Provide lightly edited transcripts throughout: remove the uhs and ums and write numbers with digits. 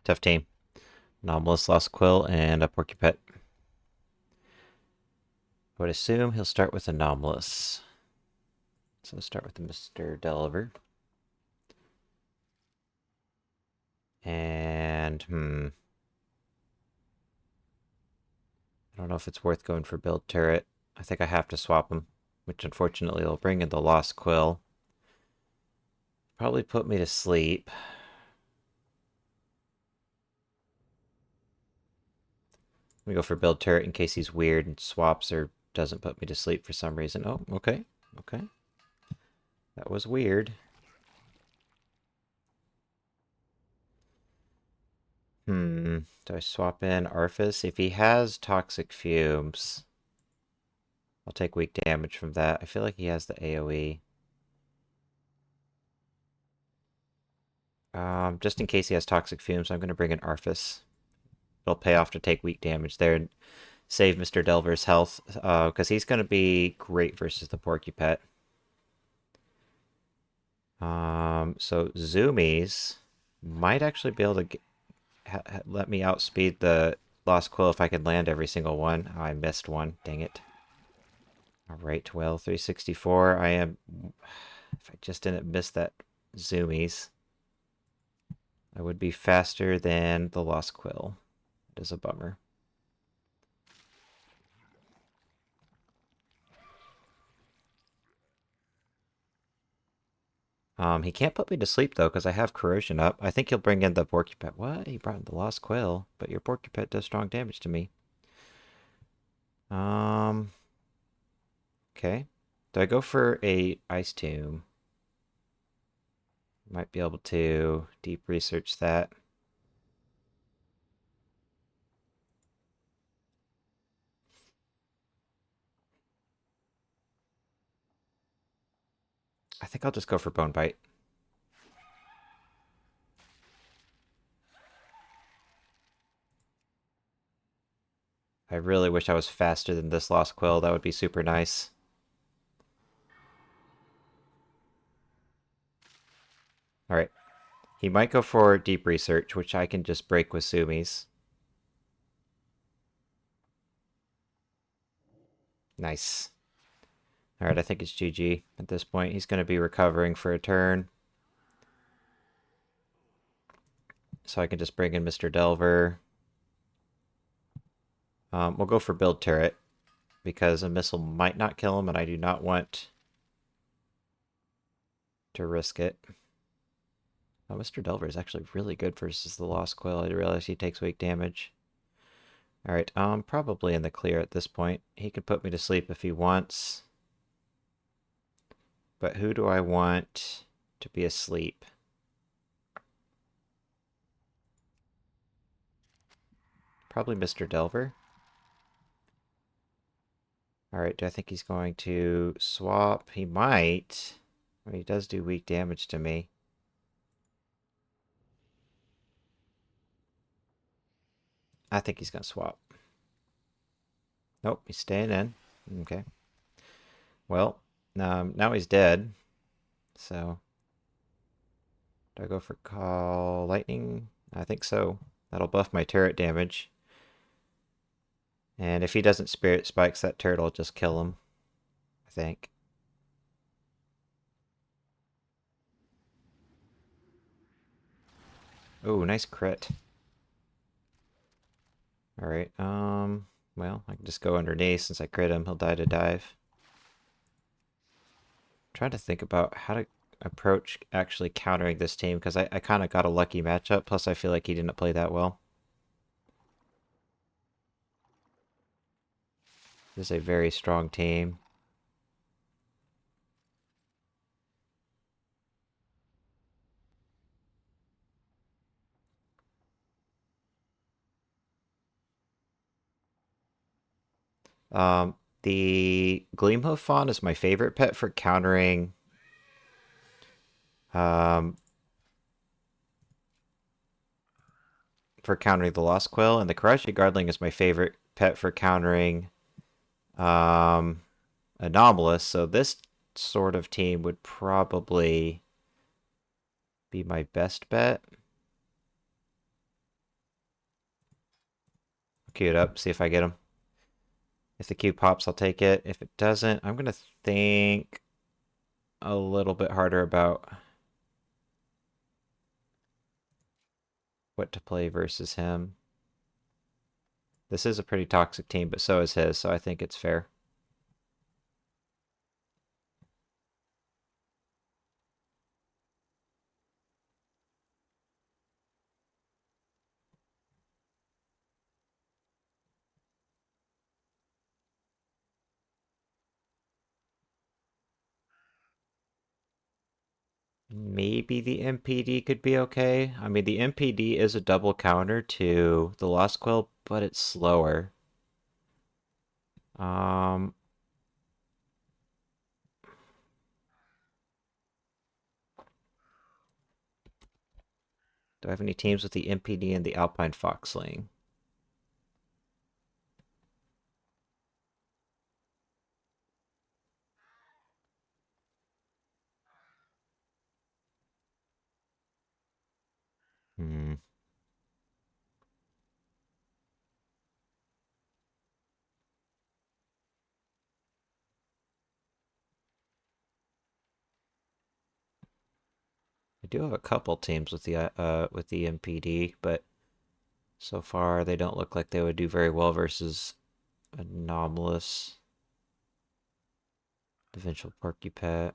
Tough team. Anomalous, Lost Quill, and a Porcupet. I would assume he'll start with Anomalous. So start with Mr. Delver. And, I don't know if it's worth going for Build Turret. I think I have to swap him, which unfortunately will bring in the Lost Quill. Probably put me to sleep. Let me go for Build Turret in case he's weird and swaps or doesn't put me to sleep for some reason. Oh, okay. Okay. That was weird. Do I swap in Arphis? If he has Toxic Fumes, I'll take weak damage from that. I feel like he has the AoE. Just in case he has Toxic Fumes, I'm going to bring in Arphis. It'll pay off to take weak damage there and save Mr. Delver's health, because he's going to be great versus the Porcupet. So Zoomies might actually be able to let me outspeed the Lost Quill if I can land every single one. Oh, I missed one. Dang it. Alright, well, 364. I am... If I just didn't miss that Zoomies, I would be faster than the Lost Quill. It is a bummer. He can't put me to sleep, though, because I have Corrosion up. I think he'll bring in the Porcupet. What? He brought in the Lost Quill, but your Porcupet does strong damage to me. Okay. Do I go for a Ice Tomb? Might be able to deep research that. I think I'll just go for Bone Bite. I really wish I was faster than this Lost Quill. That would be super nice. Alright. He might go for Deep Research, which I can just break with Sumis. Nice. Alright, I think it's GG at this point. He's going to be recovering for a turn. So I can just bring in Mr. Delver. We'll go for Build Turret, because a missile might not kill him, and I do not want to risk it. Oh, Mr. Delver is actually really good versus the Lost Quill. I didn't realize he takes weak damage. Alright, probably in the clear at this point. He can put me to sleep if he wants. But who do I want to be asleep? Probably Mr. Delver. Alright, do I think he's going to swap? He might. I mean, he does do weak damage to me. I think he's going to swap. Nope, he's staying in. Okay. Well, now he's dead. So, do I go for Call Lightning? I think so. That'll buff my turret damage. And if he doesn't Spirit Spikes, that turret will just kill him. I think. Oh, nice crit. Alright, well, I can just go underneath since I crit him. He'll die to dive. I'm trying to think about how to approach actually countering this team, because I kind of got a lucky matchup, plus I feel like he didn't play that well. This is a very strong team. The Gleamhoof Fawn is my favorite pet for countering the Lost Quill, and the Karachi Guardling is my favorite pet for countering Anomalous, so this sort of team would probably be my best bet. queue it up, see if I get him. If the queue pops, I'll take it. If it doesn't, I'm going to think a little bit harder about what to play versus him. This is a pretty toxic team, but so is his, so I think it's fair. Maybe the MPD could be okay. I mean, the MPD is a double counter to the Lost Quill, but it's slower. Um, do I have any teams with the MPD and the Alpine Foxling? Hmm. I do have a couple teams with the MPD, but so far they don't look like they would do very well versus Anomalous, Eventual Porcupet.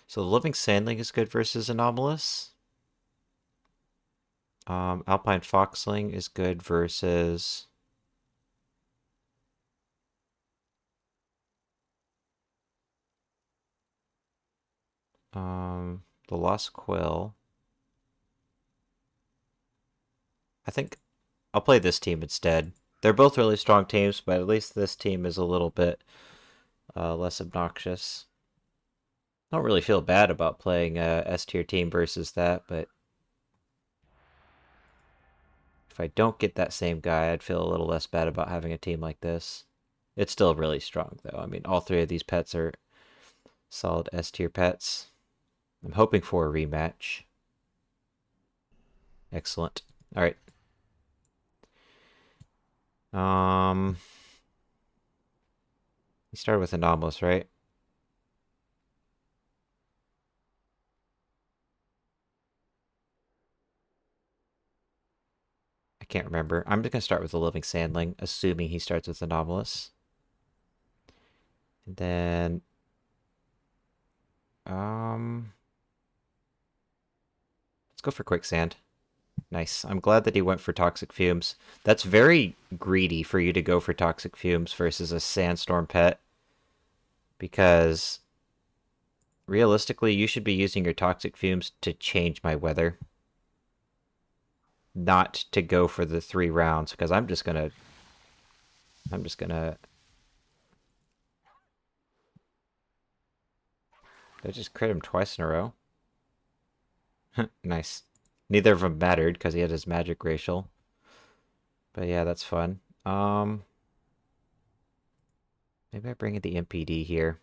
So the Living Sandling is good versus Anomalous. Alpine Foxling is good versus the Lost Quill. I think I'll play this team instead. They're both really strong teams, but at least this team is a little bit less obnoxious. I don't really feel bad about playing a S tier team versus that, but if I don't get that same guy, I'd feel a little less bad about having a team like this. It's still really strong, though. I mean, all three of these pets are solid S tier pets. I'm hoping for a rematch. Excellent. All right. You started with Anomalous, right? I can't remember. I'm just gonna start with the Living Sandling, assuming he starts with Anomalous. And then, let's go for Quicksand. Nice. I'm glad that he went for Toxic Fumes. That's very greedy for you to go for Toxic Fumes versus a Sandstorm pet. Because realistically, you should be using your Toxic Fumes to change my weather. Not to go for the 3 rounds, because I'm just gonna... I just crit him twice in a row. Nice. Neither of them mattered, because he had his magic racial. But yeah, that's fun. Maybe I bring in the MPD here.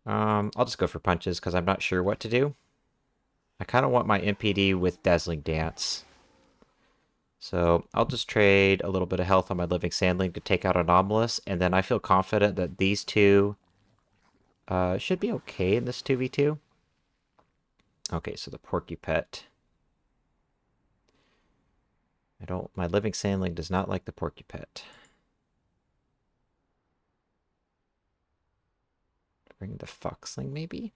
I'll just go for punches because I'm not sure what to do. I kind of want my MPD with Dazzling Dance. So I'll just trade a little bit of health on my Living Sandling to take out Anomalous, and then I feel confident that these two should be okay in this 2v2. Okay, so the Porcupet. My Living Sandling does not like the Porcupet. Bring the Foxling, maybe?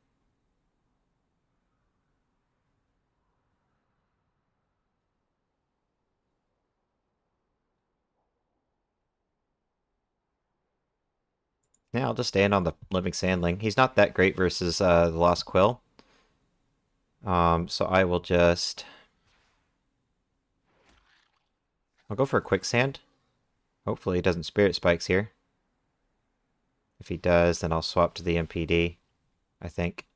Yeah, I'll just stand on the Living Sandling. He's not that great versus the Lost Quill. So I will just... I'll go for a Quicksand. Hopefully he doesn't Spirit Spikes here. If he does, then I'll swap to the MPD, I think.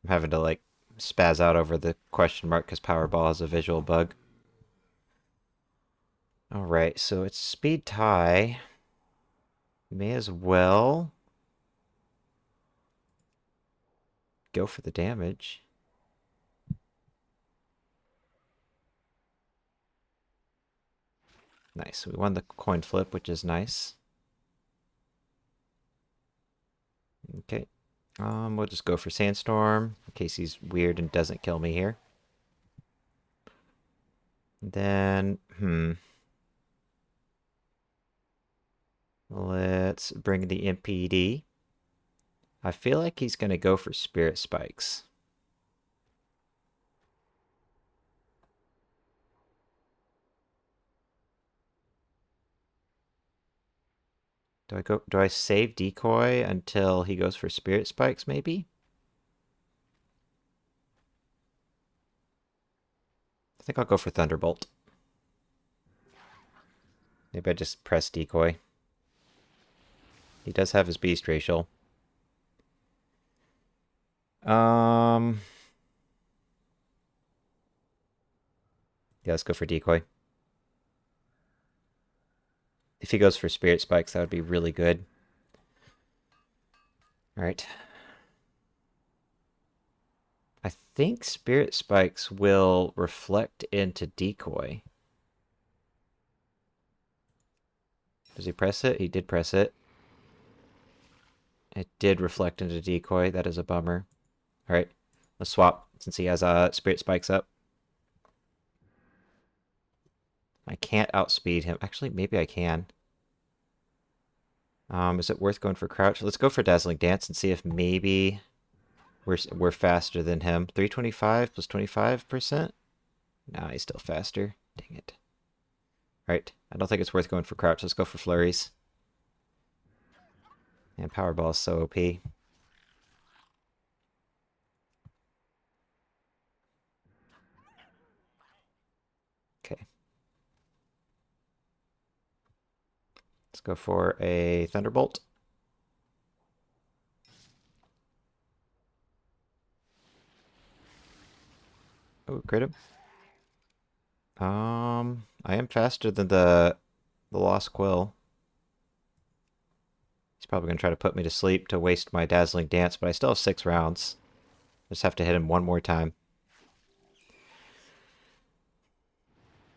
I'm having to, like, spaz out over the question mark because Powerball has a visual bug. Alright, so it's speed tie. May as well go for the damage. Nice. We won the coin flip, which is nice. Okay. We'll just go for Sandstorm in case he's weird and doesn't kill me here. Then, let's bring the MPD. I feel like he's going to go for Spirit Spikes. Do I save Decoy until he goes for Spirit Spikes, maybe? I think I'll go for Thunderbolt. Maybe I just press Decoy. He does have his Beast Racial. Yeah, let's go for Decoy. If he goes for Spirit Spikes, that would be really good. Alright. I think Spirit Spikes will reflect into Decoy. Does he press it? He did press it. It did reflect into Decoy. That is a bummer. Alright, let's swap since he has Spirit Spikes up. I can't outspeed him. Actually, maybe I can. Is it worth going for Crouch? Let's go for Dazzling Dance and see if maybe we're faster than him. 325 plus 25%? Nah, he's still faster. Dang it. Alright, I don't think it's worth going for Crouch. Let's go for Flurries. And Powerball is so OP. Okay. Let's go for a Thunderbolt. Oh, crit him. I am faster than the Lost Quill. He's probably going to try to put me to sleep to waste my Dazzling Dance, but I still have 6 rounds. Just have to hit him one more time.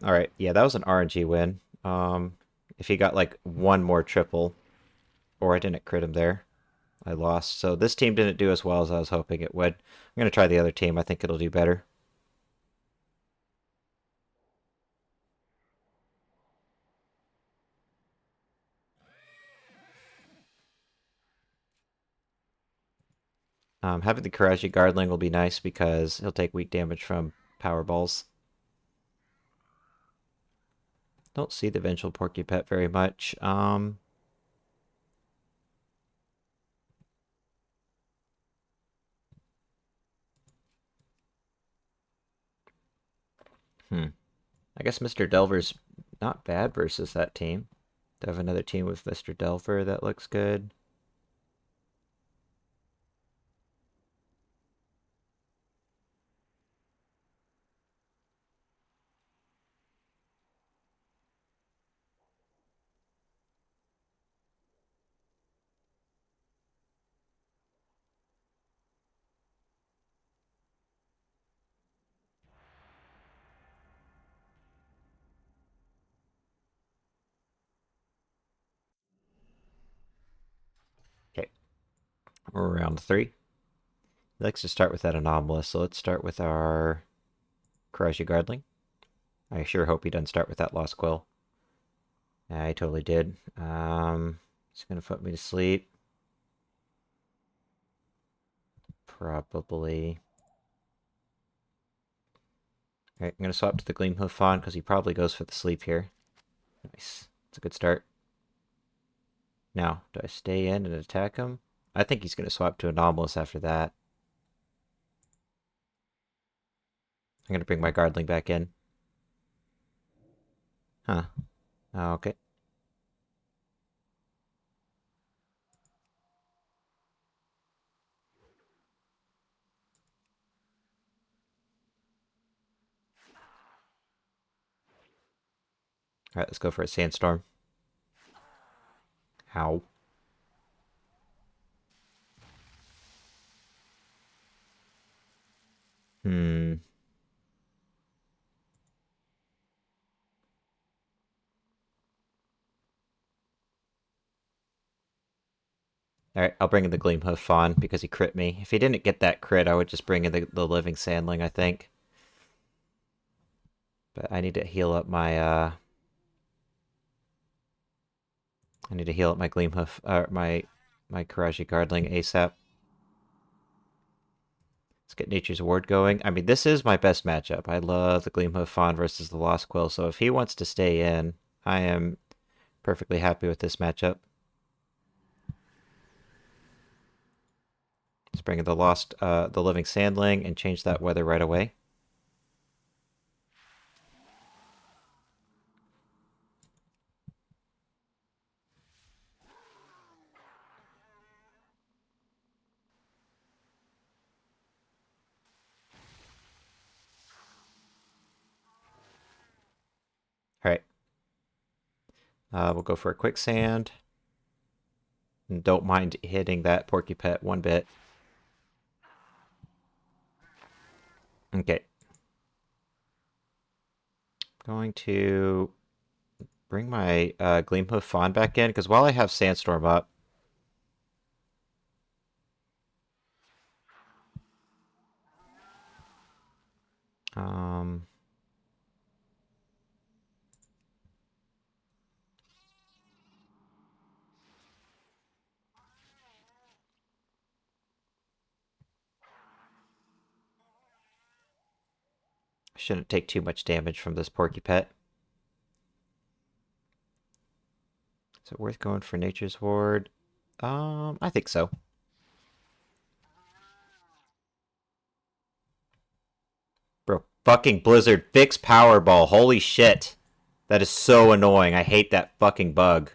Alright, yeah, that was an RNG win. If he got like one more triple, or I didn't crit him there, I lost. So this team didn't do as well as I was hoping it would. I'm going to try the other team. I think it'll do better. Having the Karaji Guardling will be nice because he'll take weak damage from Power Balls. Don't see the Vengeful Porcupet very much. I guess Mr. Delver's not bad versus that team. They have another team with Mr. Delver that looks good. Okay, we're round 3. He likes to start with that anomalous, so let's start with our Karaji Guardling. I sure hope he doesn't start with that Lost Quill. Yeah, I totally did. He's gonna put me to sleep. Probably. Alright, I'm gonna swap to the Gleamhoof Fawn because he probably goes for the sleep here. Nice. It's a good start. Now, do I stay in and attack him? I think he's gonna swap to Anomalous after that. I'm gonna bring my Guardling back in. Huh. Oh, okay. Alright, let's go for a Sandstorm. Ow. Alright, I'll bring in the Gleamhoof Fawn because he crit me. If he didn't get that crit, I would just bring in the Living Sandling, I think. But I need to heal up my, I need to heal up my Gleamhoof, my Karaji Guardling ASAP. Let's get Nature's Ward going. I mean, this is my best matchup. I love the Gleamhoof Fawn versus the Lost Quill, so if he wants to stay in, I am perfectly happy with this matchup. Let's bring in the the Living Sandling and change that weather right away. Alright. We'll go for a quicksand. And don't mind hitting that Porcupet one bit. Okay. Going to bring my Gleamhoof Fawn back in, because while I have Sandstorm up, shouldn't take too much damage from this Porcupet. Is it worth going for Nature's Ward? I think so. Bro, fucking Blizzard, fix Powerball. Holy shit. That is so annoying. I hate that fucking bug.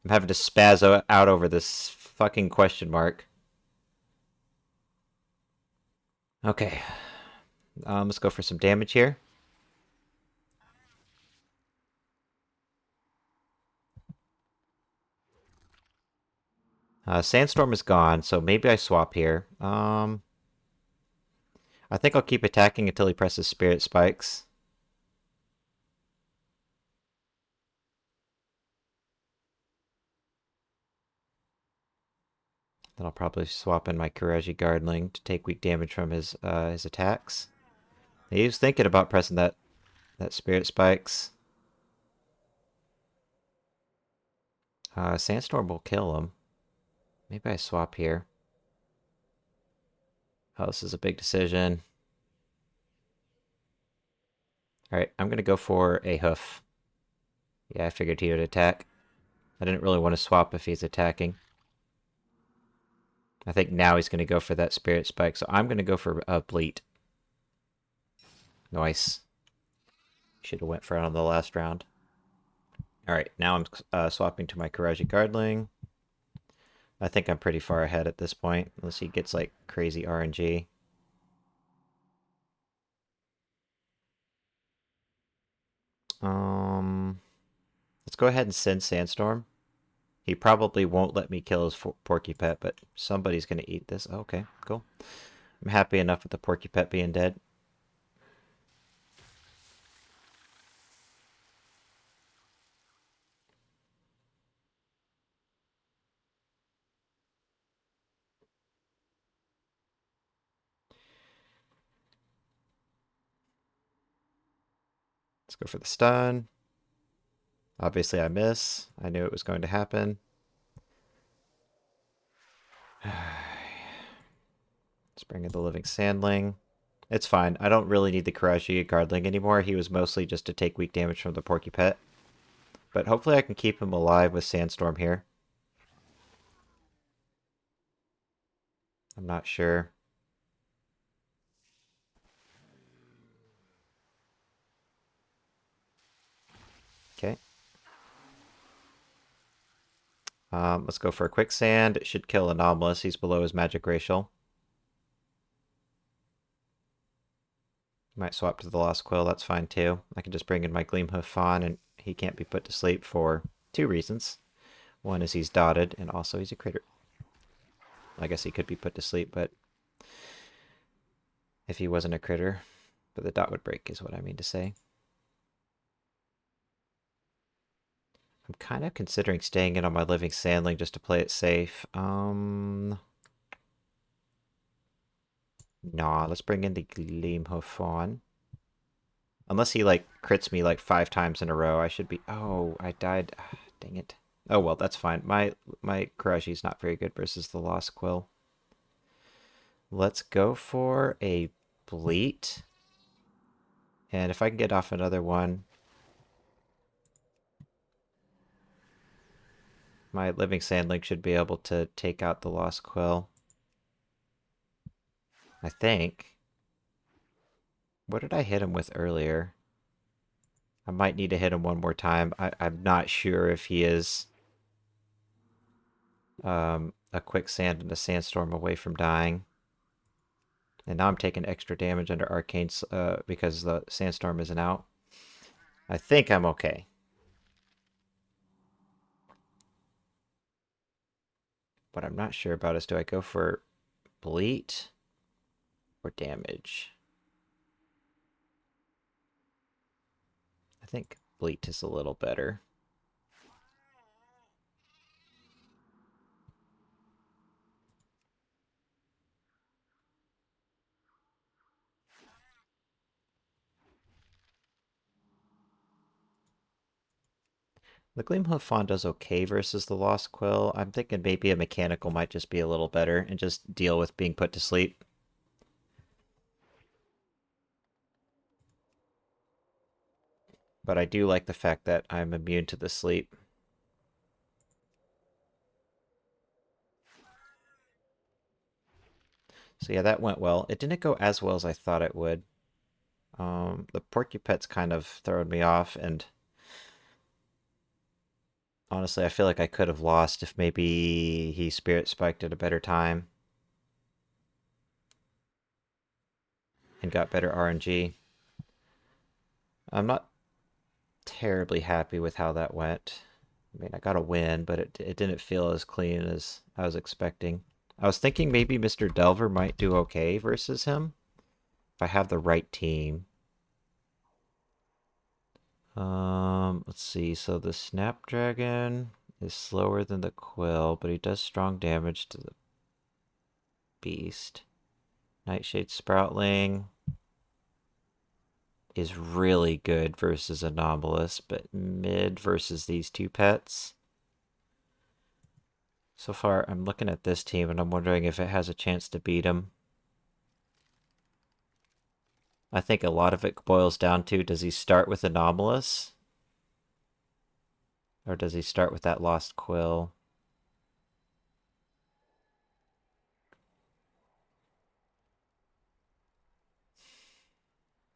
I'm having to spaz out over this fucking question mark. Okay. Let's go for some damage here. Sandstorm is gone, so maybe I swap here. I think I'll keep attacking until he presses Spirit Spikes. Then I'll probably swap in my Karaji Guardling to take weak damage from his attacks. He was thinking about pressing that Spirit Spikes. Sandstorm will kill him. Maybe I swap here. Oh, this is a big decision. Alright, I'm going to go for a hoof. Yeah, I figured he would attack. I didn't really want to swap if he's attacking. I think now he's going to go for that Spirit Spike, so I'm going to go for a Bleat. Nice. Should have went for it on the last round. Alright, now I'm swapping to my Karaji Guardling. I think I'm pretty far ahead at this point, unless he gets, like, crazy RNG. Let's go ahead and send Sandstorm. He probably won't let me kill his Porcupet, but somebody's going to eat this. Oh, okay, cool. I'm happy enough with the Porcupet being dead. Let's go for the stun. Obviously I miss. I knew it was going to happen. Let's bring in the Living Sandling. It's fine. I don't really need the Karaji Guardling anymore. He was mostly just to take weak damage from the Porcupet. But hopefully I can keep him alive with Sandstorm here. I'm not sure. Okay. Let's go for a Quicksand. It should kill Anomalous. He's below his Magic Racial. Might swap to the Lost Quill. That's fine too. I can just bring in my Gleamhoof Fawn and he can't be put to sleep for two reasons. One is he's dotted, and also he's a critter. I guess he could be put to sleep, but if he wasn't a critter, but the dot would break is what I mean to say. I'm kind of considering staying in on my living sandling just to play it safe. Nah, let's bring in the Gleamhoof. Unless he, like, crits me, like, 5 times in a row, I should be... Oh, I died. Ah, dang it. Oh, well, that's fine. My Karaji's not very good versus the Lost Quill. Let's go for a Bleat. And if I can get off another one... My Living Sandling should be able to take out the Lost Quill. I think. What did I hit him with earlier? I might need to hit him one more time. I'm not sure if he is a quicksand and a sandstorm away from dying. And now I'm taking extra damage under Arcane because the sandstorm isn't out. I think I'm okay. What I'm not sure about is, do I go for Bleat or damage? I think Bleat is a little better. The Gleamhoof Fawn does okay versus the Lost Quill. I'm thinking maybe a mechanical might just be a little better and just deal with being put to sleep. But I do like the fact that I'm immune to the sleep. So yeah, that went well. It didn't go as well as I thought it would. The Porcupet's kind of thrown me off, and honestly, I feel like I could have lost if maybe he Spirit Spiked at a better time and got better RNG. I'm not terribly happy with how that went. I mean, I got a win, but it didn't feel as clean as I was expecting. I was thinking maybe Mr. Delver might do okay versus him if I have the right team. Let's see. So the Snapdragon is slower than the Quill, but he does strong damage to the Beast. Nightshade Sproutling is really good versus Anomalous, but mid versus these two pets. So far, I'm looking at this team and I'm wondering if it has a chance to beat him. I think a lot of it boils down to, does he start with Anomalous? Or does he start with that Lost Quill?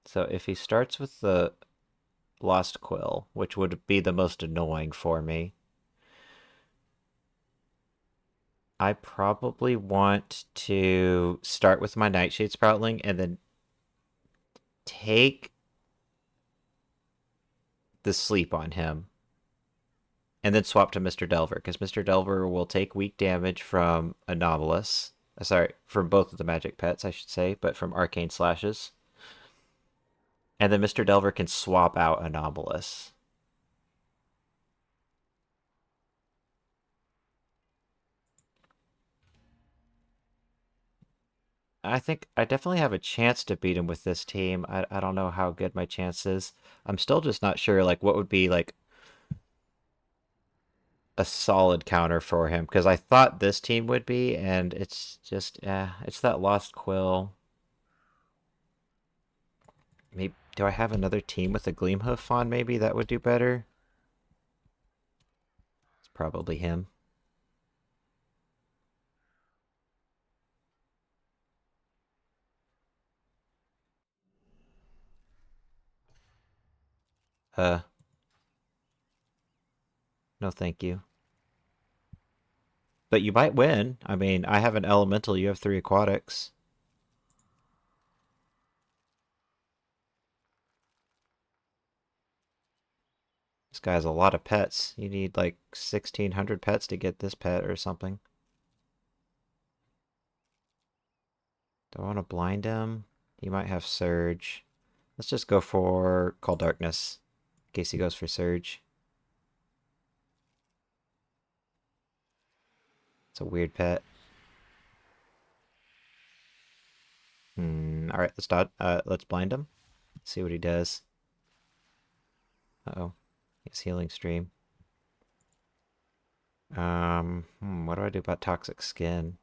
So if he starts with the Lost Quill, which would be the most annoying for me, I probably want to start with my Nightshade Sproutling and then take the sleep on him and then swap to Mr. Delver, because Mr. Delver will take weak damage from Anomalous. Sorry, from both of the magic pets, I should say, but from Arcane Slashes. And then Mr. Delver can swap out Anomalous. I think I definitely have a chance to beat him with this team. I don't know how good my chance is. I'm still just not sure, like, what would be, like, a solid counter for him, because I thought this team would be, and it's just, it's that Lost Quill. Maybe, do I have another team with a Gleamhoof on? Maybe that would do better. It's probably him. Uh, no, thank you. But you might win. I mean, I have an elemental. You have 3 aquatics. This guy has a lot of pets. You need like 1,600 pets to get this pet or something. Do I want to blind him? He might have Surge. Let's just go for Call Darkness in case he goes for Surge. It's a weird pet. Alright, let's blind him. See what he does. Uh-oh. He's healing stream. What do I do about toxic skin?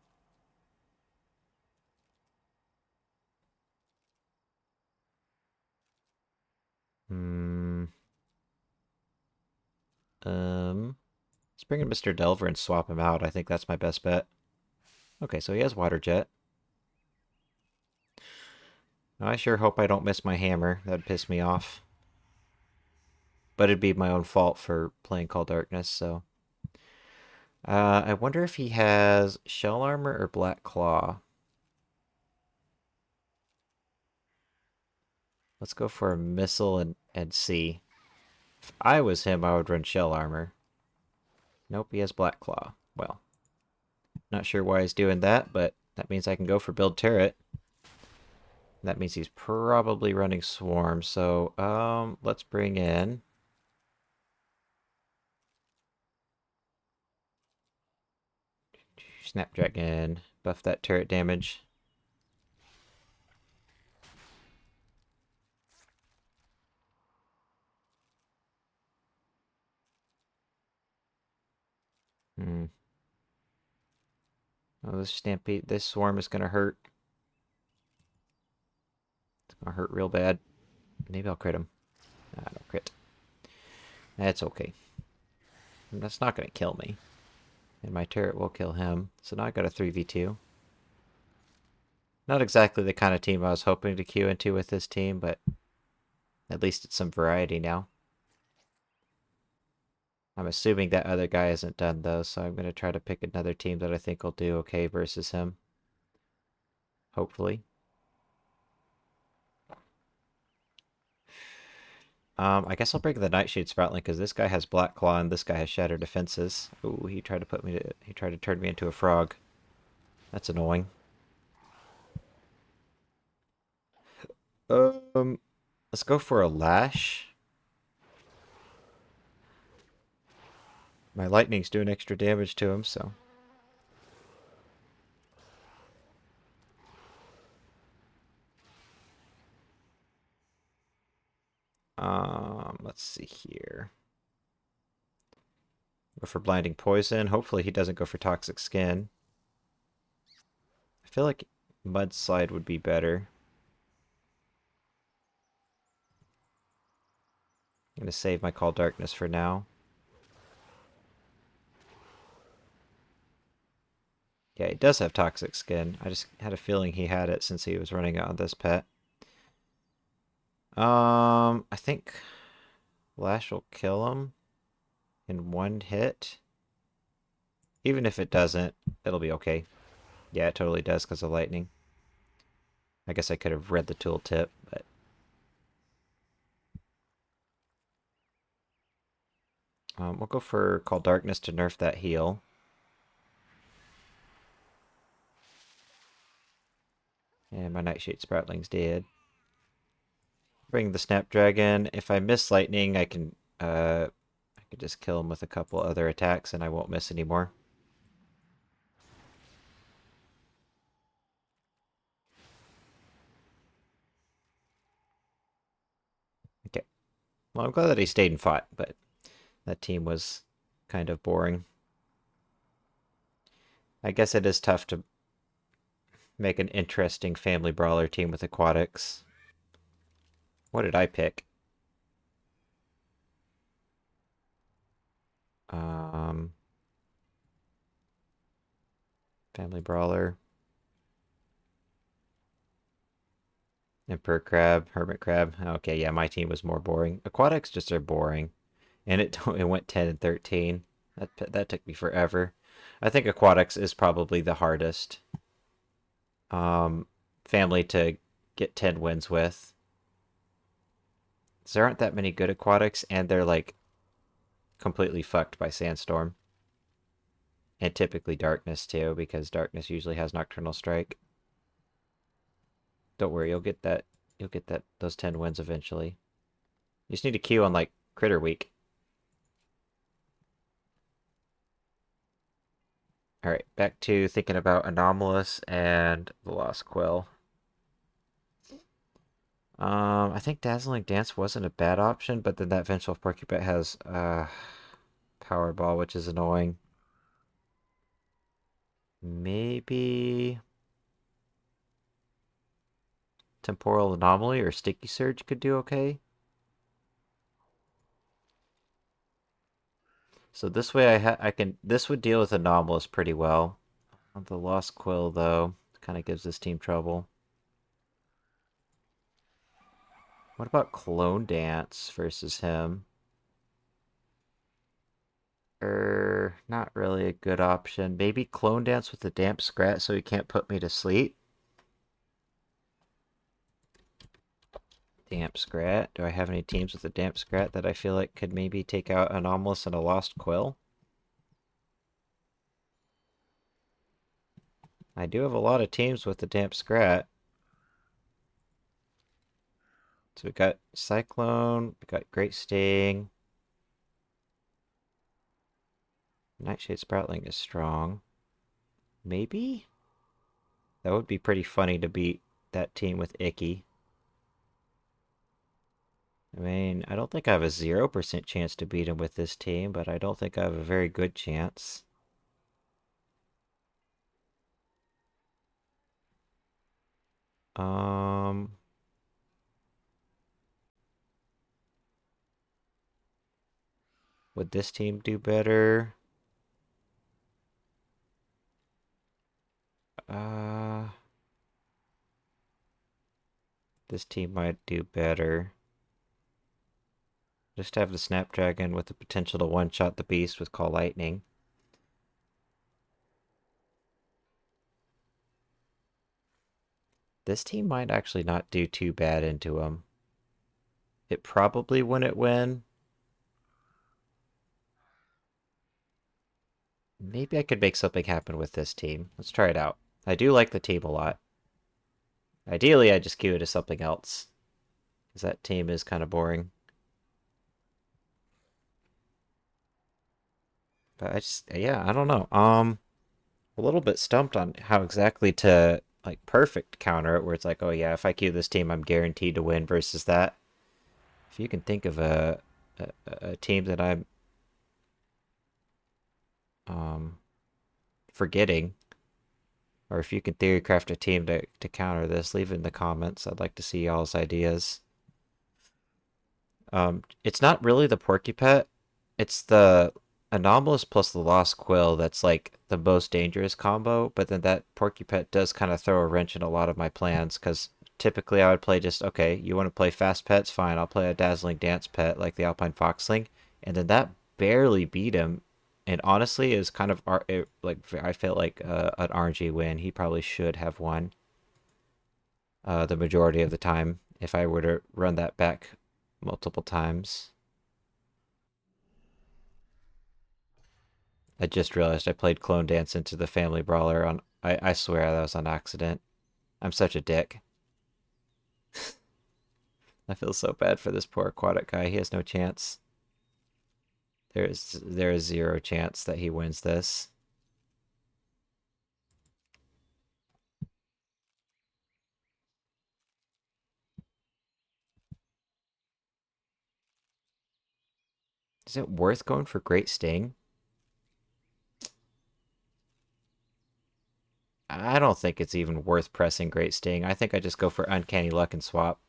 Hmm. Let's bring in Mr. Delver and swap him out. I think that's my best bet. Okay, so he has water jet. I sure hope I don't miss my hammer. That'd piss me off. But it'd be my own fault for playing Call Darkness, so... I wonder if he has Shell Armor or Black Claw. Let's go for a Missile and see. If I was him, I would run Shell Armor. Nope, he has Black Claw. Well, not sure why he's doing that, but that means I can go for Build Turret. That means he's probably running Swarm, so, let's bring in... Snapdragon. Buff that turret damage. Oh, this Stampede, this Swarm is gonna hurt. It's gonna hurt real bad. Maybe I'll crit him. I don't crit. That's okay. That's not gonna kill me. And my turret will kill him. So now I got a 3v2. Not exactly the kind of team I was hoping to queue into with this team, but at least it's some variety now. I'm assuming that other guy isn't done though, so I'm gonna try to pick another team that I think will do okay versus him. Hopefully. I guess I'll bring the Nightshade Sproutling because this guy has Black Claw and this guy has Shattered Defenses. Ooh, he tried to turn me into a frog. That's annoying. Let's go for a Lash. My Lightning's doing extra damage to him, so... let's see here. Go for Blinding Poison. Hopefully he doesn't go for Toxic Skin. I feel like Mudslide would be better. I'm gonna save my Call Darkness for now. Yeah, he does have Toxic Skin. I just had a feeling he had it since he was running out on this pet. I think Lash will kill him in one hit. Even if it doesn't, it'll be okay. Yeah, it totally does because of lightning. I guess I could have read the tooltip, but... we'll go for Call Darkness to nerf that heal. And my Nightshade Sproutling's dead. Bring the Snapdragon. If I miss lightning, I can just kill him with a couple other attacks and I won't miss anymore. Okay. Well, I'm glad that he stayed and fought, but that team was kind of boring. I guess it is tough to make an interesting family brawler team with aquatics. What did I pick? Family brawler. Emperor Crab, Hermit Crab. Okay, yeah, my team was more boring. Aquatics just are boring. And it went 10 and 13. That took me forever. I think Aquatics is probably the hardest family to get 10 wins with. There aren't that many good Aquatics, and they're like completely fucked by Sandstorm. And typically Darkness too, because Darkness usually has Nocturnal Strike. Don't worry, you'll get those 10 wins eventually. You just need to queue on like Critter Week. Alright, back to thinking about Anomalous and the Lost Quill. I think Dazzling Dance wasn't a bad option, but then that Vengeful Porcupine has Powerball, which is annoying. Maybe Temporal Anomaly or Sticky Surge could do okay. So this way I can this would deal with Anomalous pretty well. The Lost Quill though kind of gives this team trouble. What about Clone Dance versus him? Not really a good option. Maybe Clone Dance with the Damp Scrat so he can't put me to sleep. Damp Scrat. Do I have any teams with a Damp Scrat that I feel like could maybe take out Anomalous and a Lost Quill? I do have a lot of teams with the Damp Scrat. So we got Cyclone, we got Great Sting. Nightshade Sproutling is strong. Maybe? That would be pretty funny to beat that team with Icky. I mean, I don't think I have a 0% chance to beat him with this team, but I don't think I have a very good chance. Um, would this team do better? Uh, this team might do better. Just have the Snapdragon with the potential to one-shot the beast with Call Lightning. This team might actually not do too bad into him. It probably wouldn't win. Maybe I could make something happen with this team. Let's try it out. I do like the team a lot. Ideally, I just queue it as something else. Because that team is kind of boring. But yeah, I don't know. A little bit stumped on how exactly to, like, perfect counter it, where it's like, oh yeah, if I queue this team, I'm guaranteed to win versus that. If you can think of a team that I'm um, forgetting, or if you can theory craft a team to counter this, leave it in the comments. I'd like to see y'all's ideas. It's not really the Porcupet. It's the Anomalous plus the Lost Quill that's like the most dangerous combo, but then that Porcupet does kind of throw a wrench in a lot of my plans, because typically I would play just, okay, you want to play fast pets? Fine, I'll play a Dazzling Dance pet like the Alpine Foxling, and then that barely beat him, and honestly is kind of, like, I felt like an RNG win. He probably should have won the majority of the time if I were to run that back multiple times. I just realized I played Clone Dance into the Family Brawler on. I swear that was on accident. I'm such a dick. I feel so bad for this poor aquatic guy. He has no chance. There is zero chance that he wins this. Is it worth going for Great Sting? I don't think it's even worth pressing Great Sting. I think I just go for Uncanny Luck and swap.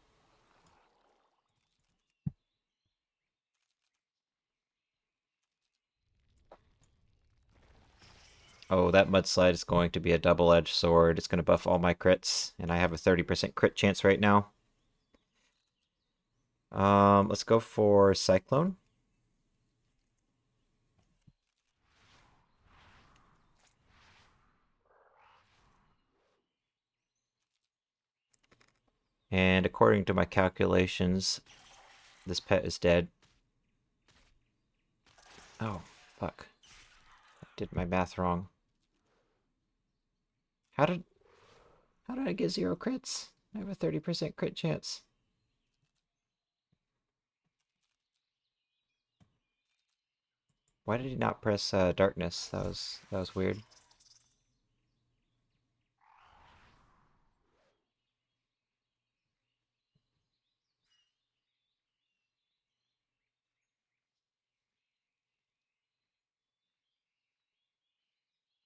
Oh, that Mudslide is going to be a double-edged sword. It's going to buff all my crits, and I have a 30% crit chance right now. Let's go for Cyclone. And according to my calculations, this pet is dead. Oh, fuck. I did my math wrong. How did I get 0 crits? I have a 30% crit chance. Why did he not press darkness? That was weird.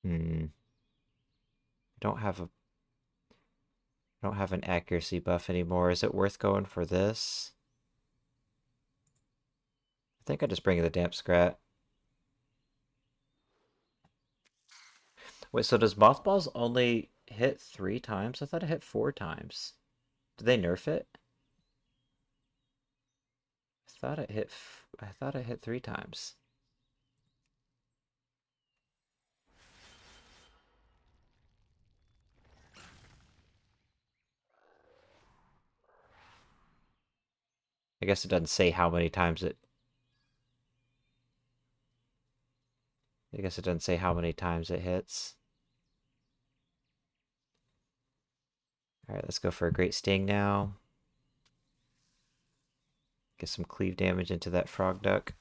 I don't have an accuracy buff anymore. Is it worth going for this? I think I just bring the damp scrat. Wait, so does mothballs only hit 3 times? I thought it hit 4 times. Did they nerf it? I thought it hit 3 times. I guess it doesn't say how many times it. I guess it doesn't say how many times it hits. All right, let's go for a great sting now. Get some cleave damage into that frog duck.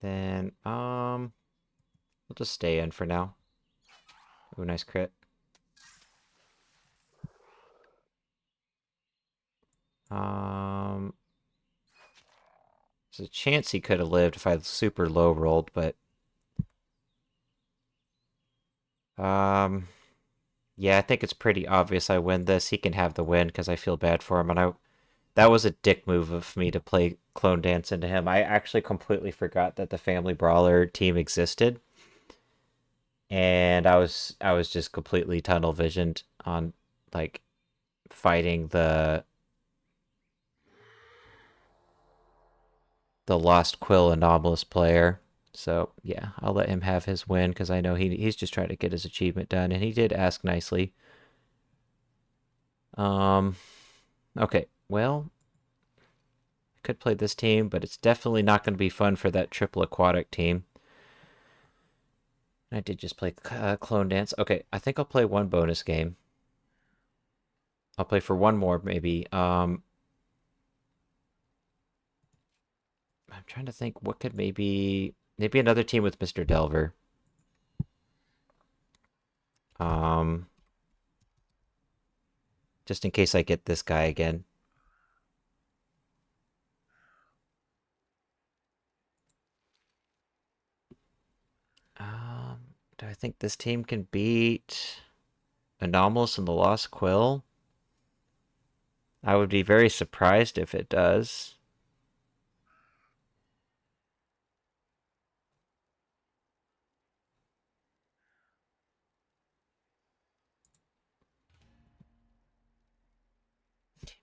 Then, we'll just stay in for now. Ooh, nice crit. There's a chance he could have lived if I super low rolled, but yeah, I think it's pretty obvious I win this. He can have the win because I feel bad for him, and that was a dick move of me to play Clone Dance into him. I actually completely forgot that the Family Brawler team existed, and I was just completely tunnel visioned on like fighting the Lost Quill anomalous player. So yeah, I'll let him have his win because I know he's just trying to get his achievement done, and he did ask nicely. Um, okay, well, I could play this team, but it's definitely not going to be fun for that triple aquatic team. I did just play Clone Dance. Okay, I think I'll play one bonus game. I'll play for one more maybe. I'm trying to think what could maybe another team with Mr. Delver. Um, just in case I get this guy again. Do I think this team can beat Anomalous and the Lost Quill? I would be very surprised if it does.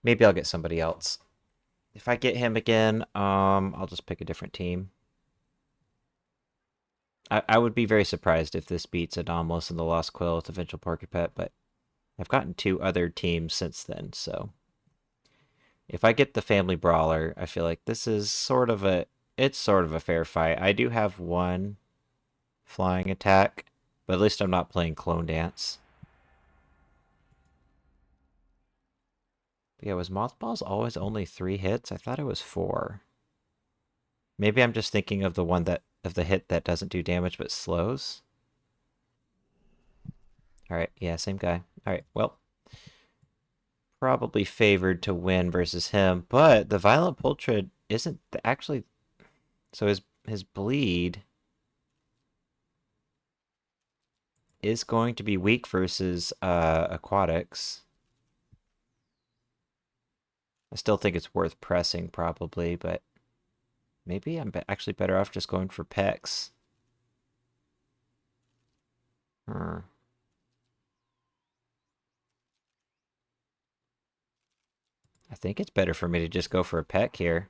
Maybe I'll get somebody else. If I get him again, I'll just pick a different team. I would be very surprised if this beats Anomalous and the Lost Quill with Eventual Porcupet, but I've gotten 2 other teams since then, so if I get the Family Brawler, I feel like this is it's sort of a fair fight. I do have one flying attack, but at least I'm not playing Clone Dance. But yeah, was Mothballs always only 3 hits? I thought it was 4. Maybe I'm just thinking of the hit that doesn't do damage but slows. All right, yeah, same guy. All right, well, probably favored to win versus him, but the Violent Pultrid isn't actually. So his bleed is going to be weak versus aquatics. I still think it's worth pressing probably, but maybe I'm actually better off just going for Pex. Hmm. I think it's better for me to just go for a Peck here.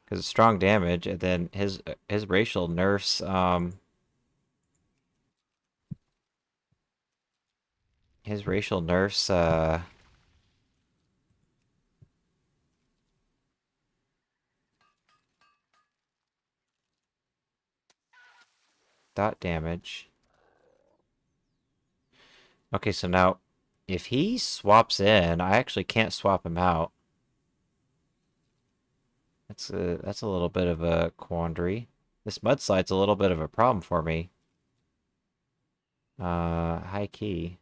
Because it's strong damage, and then his racial nerfs his racial nerfs dot damage. Okay, so now if he swaps in, I actually can't swap him out. That's a little bit of a quandary. This mudslide's a little bit of a problem for me. High key.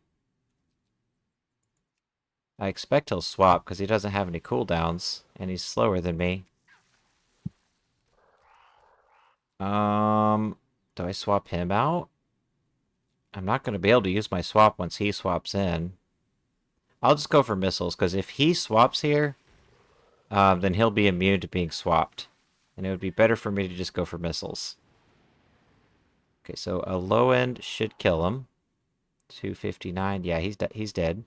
I expect he'll swap because he doesn't have any cooldowns and he's slower than me. Do I swap him out? I'm not going to be able to use my swap once he swaps in. I'll just go for missiles because if he swaps here, then he'll be immune to being swapped. And it would be better for me to just go for missiles. Okay, so a low end should kill him. 259. Yeah, he's dead.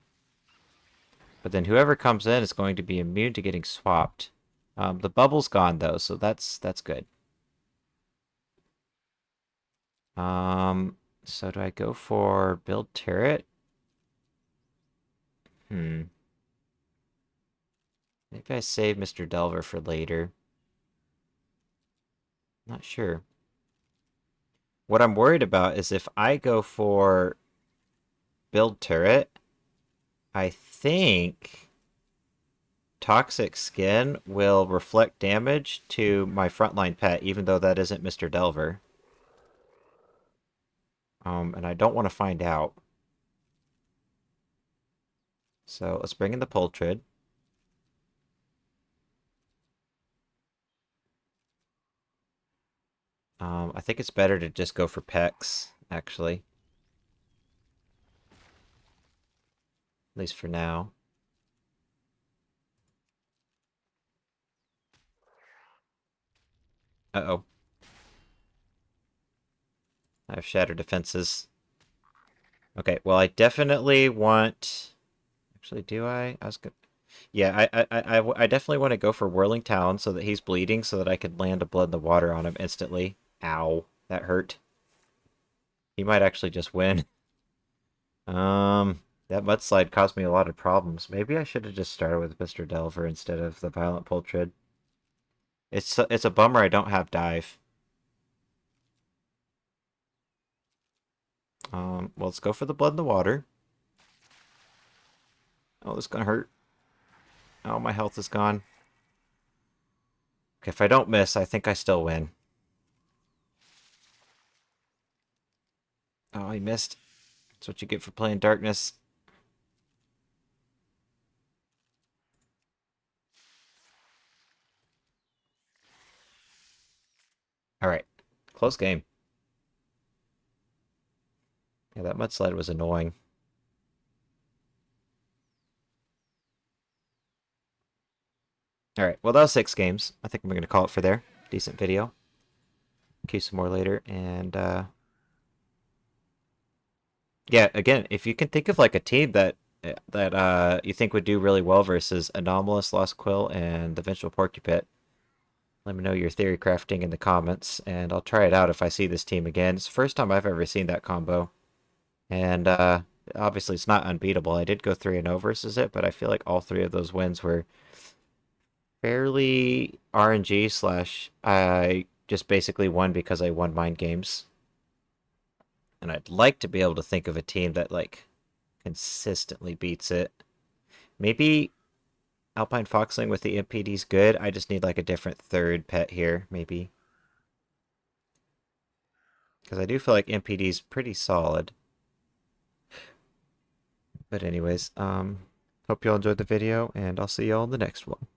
But then whoever comes in is going to be immune to getting swapped. The bubble's gone though, so that's good. So do I go for build turret? Maybe I save Mr. Delver for later. Not sure. What I'm worried about is if I go for build turret, I think Toxic Skin will reflect damage to my frontline pet, even though that isn't Mr. Delver. And I don't want to find out. So let's bring in the Poltrid. I think it's better to just go for Pex, actually. At least for now. Uh-oh. I have shattered defenses. Okay, well, I definitely want... Actually, do I? I was good. Yeah, I definitely want to go for Whirling Talon so that he's bleeding so that I could land a Blood in the Water on him instantly. Ow. That hurt. He might actually just win. That mudslide caused me a lot of problems. Maybe I should have just started with Mr. Delver instead of the Violent Poltrid. It's a bummer I don't have dive. Well, let's go for the Blood in the Water. Oh, this is gonna hurt. Oh, my health is gone. Okay, if I don't miss, I think I still win. Oh, I missed. That's what you get for playing Darkness. Alright. Close game. Yeah, that mudslide was annoying. Alright, well that was 6 games. I think I'm going to call it for there. Decent video. Keep some more later, and yeah, again, if you can think of like a team that you think would do really well versus Anomalous, Lost Quill, and the Vengeful Porcupine, let me know your theory crafting in the comments, and I'll try it out if I see this team again. It's the first time I've ever seen that combo. And obviously it's not unbeatable. I did go 3-0 versus it, but I feel like all 3 of those wins were fairly RNG slash I just basically won because I won mind games. And I'd like to be able to think of a team that like consistently beats it. Maybe Alpine Foxling with the MPD's good. I just need like a different third pet here, maybe. Because I do feel like MPD's pretty solid. But anyways, hope you all enjoyed the video, and I'll see you all in the next one.